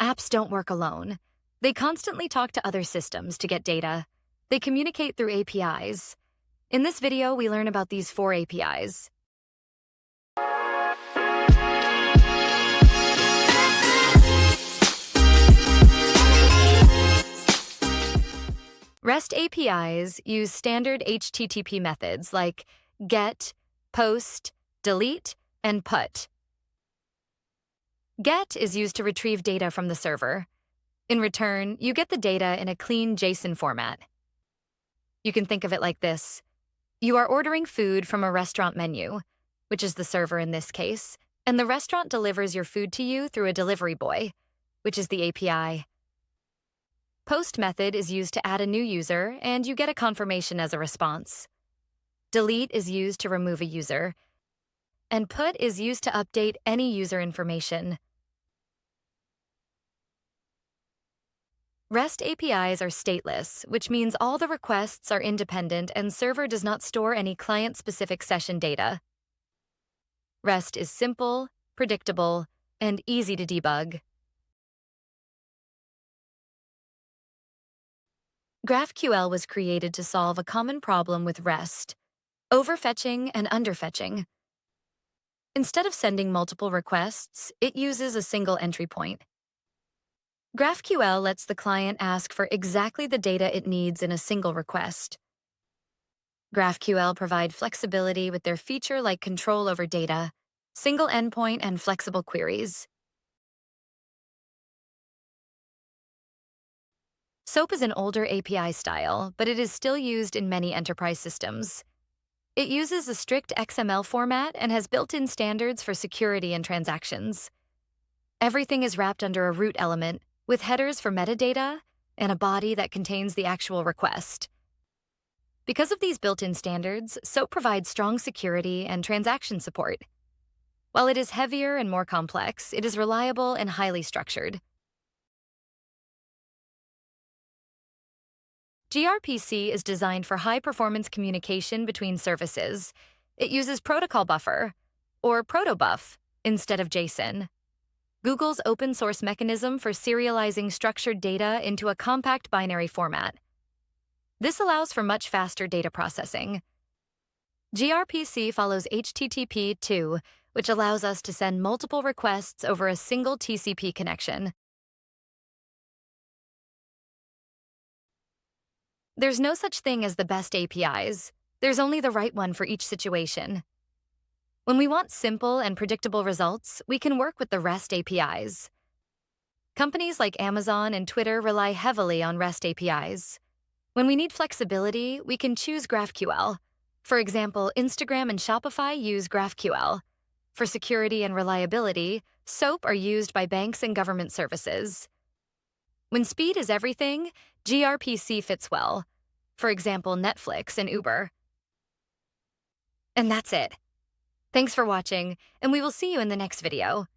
Apps don't work alone. They constantly talk to other systems to get data. They communicate through APIs. In this video, we learn about these 4 APIs. REST APIs use standard HTTP methods like GET, POST, DELETE, and PUT. GET is used to retrieve data from the server. In return, you get the data in a clean JSON format. You can think of it like this. You are ordering food from a restaurant menu, which is the server in this case, and the restaurant delivers your food to you through a delivery boy, which is the API. POST method is used to add a new user, and you get a confirmation as a response. DELETE is used to remove a user, and PUT is used to update any user information. REST APIs are stateless, which means all the requests are independent and server does not store any client-specific session data. REST is simple, predictable, and easy to debug. GraphQL was created to solve a common problem with REST, overfetching and underfetching. Instead of sending multiple requests, it uses a single entry point. GraphQL lets the client ask for exactly the data it needs in a single request. GraphQL provide flexibility with their feature-like control over data, single endpoint, and flexible queries. SOAP is an older API style, but it is still used in many enterprise systems. It uses a strict XML format and has built-in standards for security and transactions. Everything is wrapped under a root element, with headers for metadata and a body that contains the actual request. Because of these built-in standards, SOAP provides strong security and transaction support. While it is heavier and more complex, it is reliable and highly structured. gRPC is designed for high-performance communication between services. It uses protocol buffer, or protobuf, instead of JSON. Google's open-source mechanism for serializing structured data into a compact binary format. This allows for much faster data processing. gRPC follows HTTP 2, which allows us to send multiple requests over a single TCP connection. There's no such thing as the best APIs. There's only the right one for each situation. When we want simple and predictable results, we can work with the REST APIs. Companies like Amazon and Twitter rely heavily on REST APIs. When we need flexibility, we can choose GraphQL. For example, Instagram and Shopify use GraphQL. For security and reliability, SOAP are used by banks and government services. When speed is everything, gRPC fits well. For example, Netflix and Uber. And that's it. Thanks for watching, and we will see you in the next video.